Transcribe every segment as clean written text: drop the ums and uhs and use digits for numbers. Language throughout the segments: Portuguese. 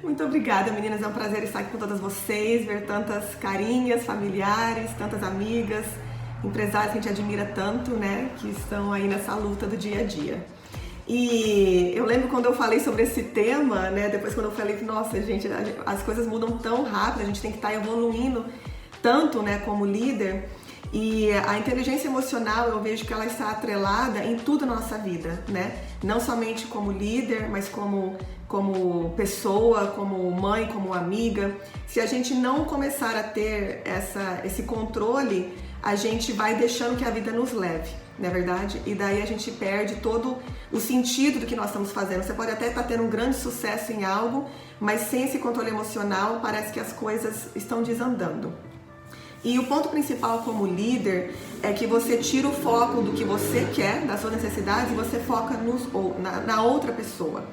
Muito obrigada, meninas. É um prazer estar aqui com todas vocês, ver tantas carinhas, familiares, tantas amigas, empresários que a gente admira tanto, né? Que estão aí nessa luta do dia a dia. E eu lembro quando eu falei sobre esse tema, né? Depois quando eu falei, nossa, gente, as coisas mudam tão rápido, a gente tem que estar evoluindo tanto, né, como líder. E a inteligência emocional, eu vejo que ela está atrelada em tudo na nossa vida, né? Não somente como líder, mas como pessoa, como mãe, como amiga. Se a gente não começar a ter esse controle, a gente vai deixando que a vida nos leve, não é verdade? E daí a gente perde todo o sentido do que nós estamos fazendo. Você pode até estar tendo um grande sucesso em algo, mas sem esse controle emocional, parece que as coisas estão desandando. E o ponto principal como líder é que você tira o foco do que você quer, das suas necessidades, e você foca na outra pessoa.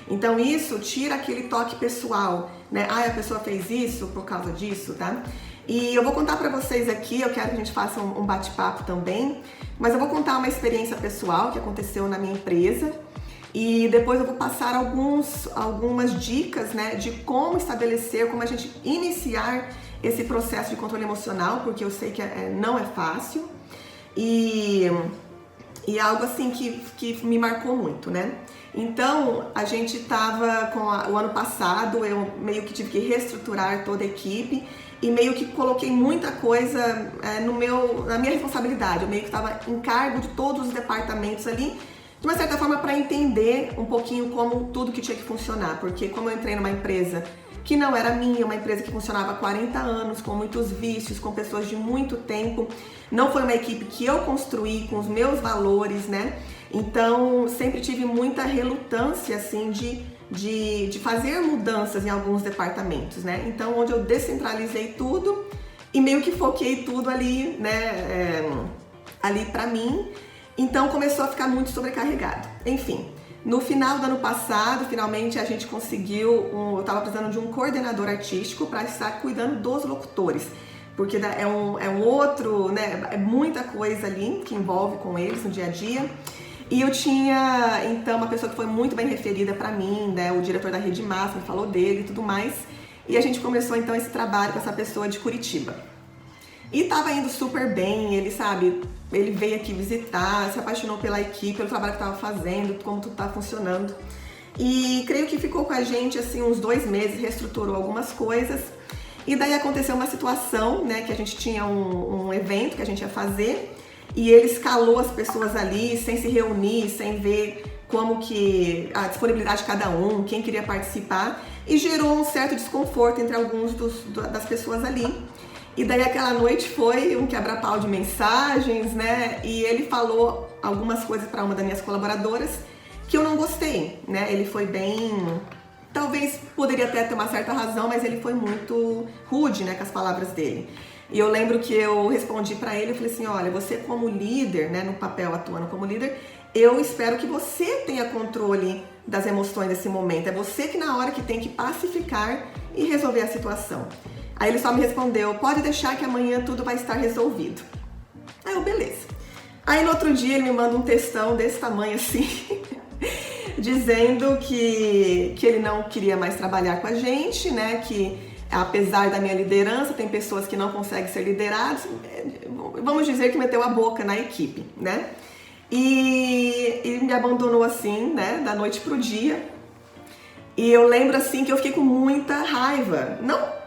Então isso tira aquele toque pessoal, né? Ah, a pessoa fez isso por causa disso, tá? E eu vou contar pra vocês aqui, eu quero que a gente faça um bate-papo também, mas eu vou contar uma experiência pessoal que aconteceu na minha empresa. E depois eu vou passar algumas dicas, né, de como estabelecer, como a gente iniciar esse processo de controle emocional, porque eu sei que não é fácil e algo assim que me marcou muito, né? Então, a gente tava o ano passado, eu meio que tive que reestruturar toda a equipe e meio que coloquei muita coisa na minha responsabilidade. Eu meio que estava em cargo de todos os departamentos ali, de uma certa forma para entender um pouquinho como tudo que tinha que funcionar, porque como eu entrei numa empresa que não era minha, uma empresa que funcionava há 40 anos, com muitos vícios, com pessoas de muito tempo, não foi uma equipe que eu construí com os meus valores, né? Então, sempre tive muita relutância, assim, de fazer mudanças em alguns departamentos, né? Então, onde eu descentralizei tudo e meio que foquei tudo ali, né, ali pra mim, então começou a ficar muito sobrecarregado. Enfim, no final do ano passado, finalmente a gente conseguiu, eu estava precisando de um coordenador artístico para estar cuidando dos locutores, porque é um outro, né, é muita coisa ali que envolve com eles no dia a dia. E eu tinha, então, uma pessoa que foi muito bem referida para mim, né, o diretor da Rede Massa me falou dele e tudo mais, e a gente começou então esse trabalho com essa pessoa de Curitiba. E tava indo super bem, ele, sabe, ele veio aqui visitar, se apaixonou pela equipe, pelo trabalho que tava fazendo, como tudo tá funcionando. E creio que ficou com a gente, assim, uns 2 meses, reestruturou algumas coisas. E daí aconteceu uma situação, né, que a gente tinha um evento que a gente ia fazer, e ele escalou as pessoas ali, sem se reunir, sem ver como que a disponibilidade de cada um, quem queria participar, e gerou um certo desconforto entre alguns das pessoas ali. E daí aquela noite foi um quebra-pau de mensagens, né? E ele falou algumas coisas para uma das minhas colaboradoras que eu não gostei, né? Ele foi bem... Talvez poderia até ter uma certa razão, mas ele foi muito rude, né, com as palavras dele. E eu lembro que eu respondi para ele, eu falei assim, olha, você como líder, né, no papel atuando como líder, eu espero que você tenha controle das emoções desse momento. É você que na hora que tem que pacificar e resolver a situação. Aí ele só me respondeu, pode deixar que amanhã tudo vai estar resolvido. Aí eu, beleza. Aí no outro dia ele me manda um textão desse tamanho assim, dizendo que ele não queria mais trabalhar com a gente, né, que apesar da minha liderança, tem pessoas que não conseguem ser lideradas, vamos dizer que meteu a boca na equipe, né? E me abandonou assim, né, da noite pro dia. E eu lembro assim que eu fiquei com muita raiva.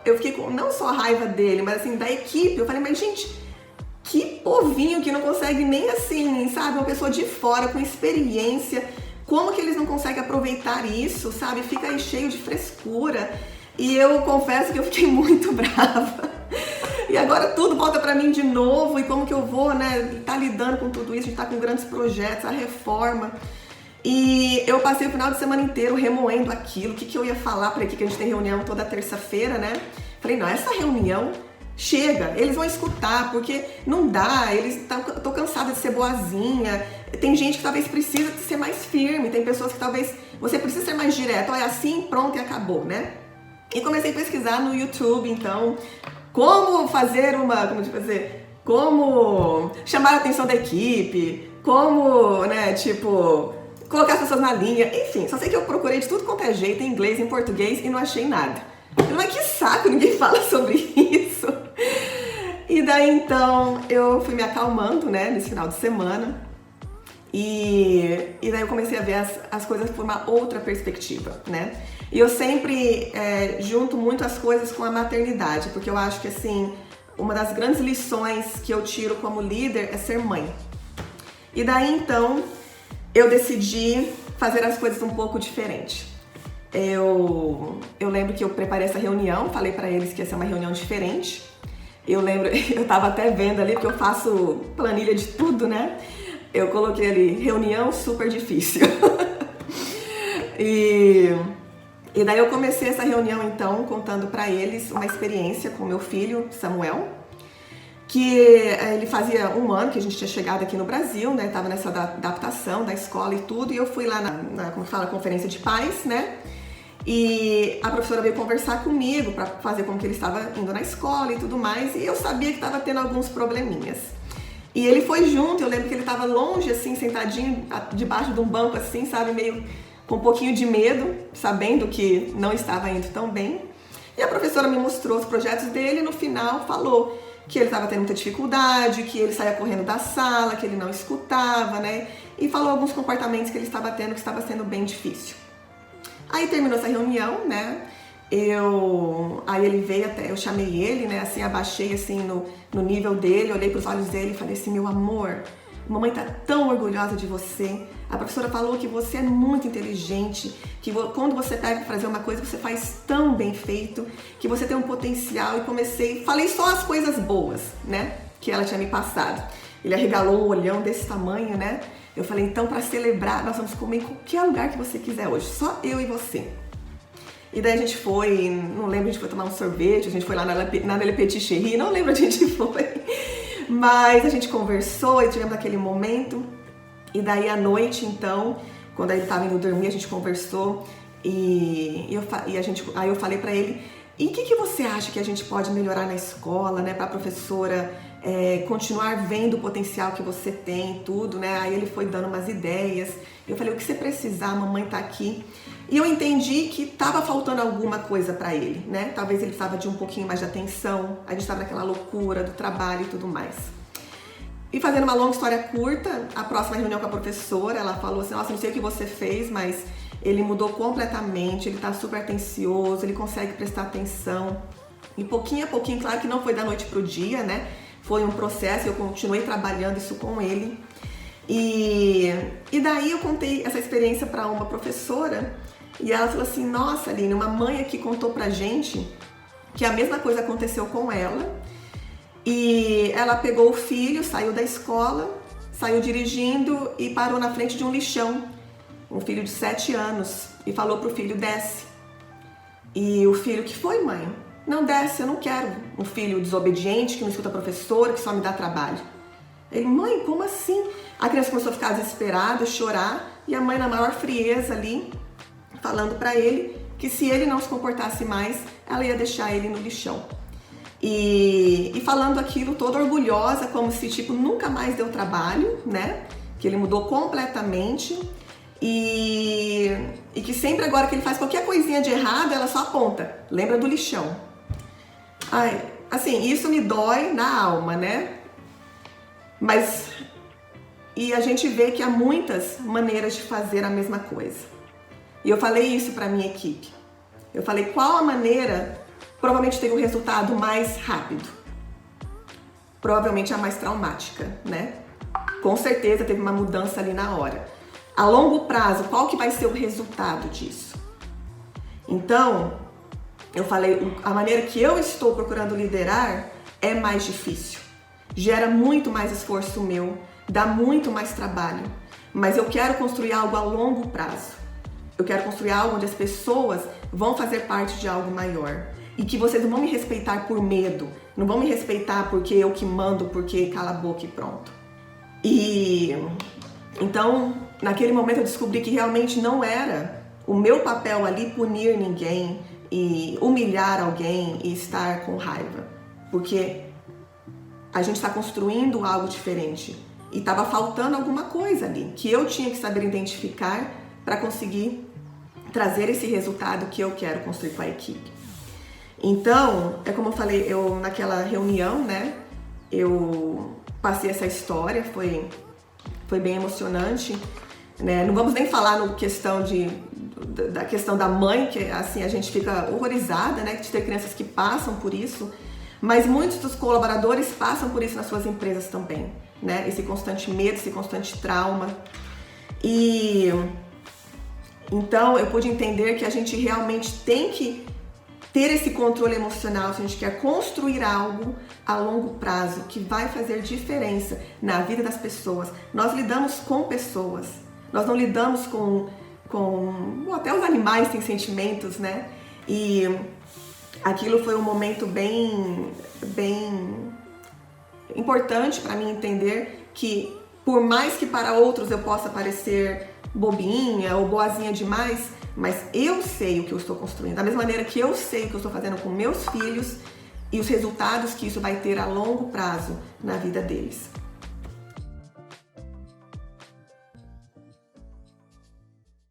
Eu fiquei com não só a raiva dele, mas assim, da equipe. Eu falei, mas gente, que povinho que não consegue nem assim, sabe? Uma pessoa de fora, com experiência. Como que eles não conseguem aproveitar isso, sabe? Fica aí cheio de frescura. E eu confesso que eu fiquei muito brava. E agora tudo volta pra mim de novo. E como que eu vou, né, tá lidando com tudo isso? A gente tá com grandes projetos, a reforma. E eu passei o final de semana inteiro remoendo aquilo, o que eu ia falar pra aqui, que a gente tem reunião toda terça-feira, né? Falei, não, essa reunião chega, eles vão escutar, porque não dá, tô cansada de ser boazinha, tem gente que talvez precisa de ser mais firme, tem pessoas que talvez você precisa ser mais direto, olha, assim, pronto e acabou, né? E comecei a pesquisar no YouTube, então, como chamar a atenção da equipe, como, né, tipo... colocar as pessoas na linha, enfim, só sei que eu procurei de tudo quanto é jeito, em inglês, em português, e não achei nada. Mas que saco, ninguém fala sobre isso. E daí então eu fui me acalmando, né, nesse final de semana. E daí eu comecei a ver as coisas por uma outra perspectiva, né? E eu sempre junto muito as coisas com a maternidade, porque eu acho que assim, uma das grandes lições que eu tiro como líder é ser mãe. E daí então eu decidi fazer as coisas um pouco diferente. Eu lembro que eu preparei essa reunião, falei pra eles que ia ser uma reunião diferente. Eu lembro, eu tava até vendo ali, porque eu faço planilha de tudo, né? Eu coloquei ali, reunião super difícil. E daí eu comecei essa reunião então contando pra eles uma experiência com meu filho, Samuel, que ele fazia 1 ano que a gente tinha chegado aqui no Brasil, né? Tava nessa adaptação da escola e tudo, e eu fui lá na como fala, conferência de pais, né? E a professora veio conversar comigo para fazer como que ele estava indo na escola e tudo mais, e eu sabia que estava tendo alguns probleminhas. E ele foi junto, eu lembro que ele estava longe, assim, sentadinho debaixo de um banco, assim, sabe, meio com um pouquinho de medo, sabendo que não estava indo tão bem. E a professora me mostrou os projetos dele e no final falou que ele estava tendo muita dificuldade, que ele saía correndo da sala, que ele não escutava, né? E falou alguns comportamentos que ele estava tendo que estava sendo bem difícil. Aí terminou essa reunião, né? Aí ele veio até, eu chamei ele, né? Assim, abaixei assim no nível dele, olhei para os olhos dele e falei assim: meu amor, mamãe tá tão orgulhosa de você. A professora falou que você é muito inteligente, que quando você pega para fazer uma coisa, você faz tão bem feito, que você tem um potencial. E falei só as coisas boas, né? Que ela tinha me passado. Ele arregalou um olhão desse tamanho, né? Eu falei, então, para celebrar, nós vamos comer em qualquer lugar que você quiser hoje, só eu e você. E daí a gente foi, não lembro, a gente foi tomar um sorvete, a gente foi lá na Le Petit Chéri, não lembro onde a gente foi. Mas a gente conversou e tivemos aquele momento. E daí à noite, então, quando ele estava indo dormir, a gente conversou aí eu falei para ele, e o que você acha que a gente pode melhorar na escola, né, para a professora continuar vendo o potencial que você tem e tudo, né? Aí ele foi dando umas ideias. Eu falei, o que você precisar, a mamãe tá aqui. E eu entendi que estava faltando alguma coisa para ele, né? Talvez ele precisava de um pouquinho mais de atenção, a gente estava naquela loucura do trabalho e tudo mais. E fazendo uma longa história curta, a próxima reunião com a professora, ela falou assim, nossa, não sei o que você fez, mas ele mudou completamente, ele tá super atencioso, ele consegue prestar atenção. E pouquinho a pouquinho, claro que não foi da noite pro dia, né? Foi um processo, eu continuei trabalhando isso com ele. E daí eu contei essa experiência para uma professora e ela falou assim, nossa, Aline, uma mãe aqui contou pra gente que a mesma coisa aconteceu com ela. E ela pegou o filho, saiu da escola, saiu dirigindo e parou na frente de um lixão, um filho de 7 anos, e falou pro filho, desce. E o filho, que foi, mãe? Não, desce, eu não quero um filho desobediente, que não escuta a professora, que só me dá trabalho. Ele, mãe, como assim? A criança começou a ficar desesperada, chorar, e a mãe na maior frieza ali, falando pra ele que se ele não se comportasse mais, ela ia deixar ele no lixão. E falando aquilo toda orgulhosa, como se tipo nunca mais deu trabalho, né? Que ele mudou completamente e que sempre agora que ele faz qualquer coisinha de errado, ela só aponta, lembra do lixão. Ai, assim, isso me dói na alma, né? Mas e a gente vê que há muitas maneiras de fazer a mesma coisa. E eu falei isso para minha equipe. Eu falei, qual a maneira provavelmente teve um resultado mais rápido? Provavelmente a mais traumática, né? Com certeza teve uma mudança ali na hora. A longo prazo, qual que vai ser o resultado disso? Então, eu falei, a maneira que eu estou procurando liderar é mais difícil. Gera muito mais esforço meu, dá muito mais trabalho. Mas eu quero construir algo a longo prazo. Eu quero construir algo onde as pessoas vão fazer parte de algo maior. E que vocês não vão me respeitar por medo, não vão me respeitar porque eu que mando, porque cala a boca e pronto. E então, naquele momento eu descobri que realmente não era o meu papel ali punir ninguém e humilhar alguém e estar com raiva. Porque a gente está construindo algo diferente. E estava faltando alguma coisa ali, que eu tinha que saber identificar para conseguir trazer esse resultado que eu quero construir com a equipe. Então, é como eu falei, eu naquela reunião, né, eu passei essa história, foi bem emocionante, né? Não vamos nem falar no questão da questão da mãe, que assim a gente fica horrorizada, né, de ter crianças que passam por isso, mas muitos dos colaboradores passam por isso nas suas empresas também, né? Esse constante medo, esse constante trauma. E então eu pude entender que a gente realmente tem que ter esse controle emocional se a gente quer construir algo a longo prazo que vai fazer diferença na vida das pessoas. Nós lidamos com pessoas, nós não lidamos com até os animais têm sentimentos, né? E aquilo foi um momento bem importante para mim entender que por mais que para outros eu possa parecer bobinha ou boazinha demais, mas eu sei o que eu estou construindo, da mesma maneira que eu sei o que eu estou fazendo com meus filhos e os resultados que isso vai ter a longo prazo na vida deles.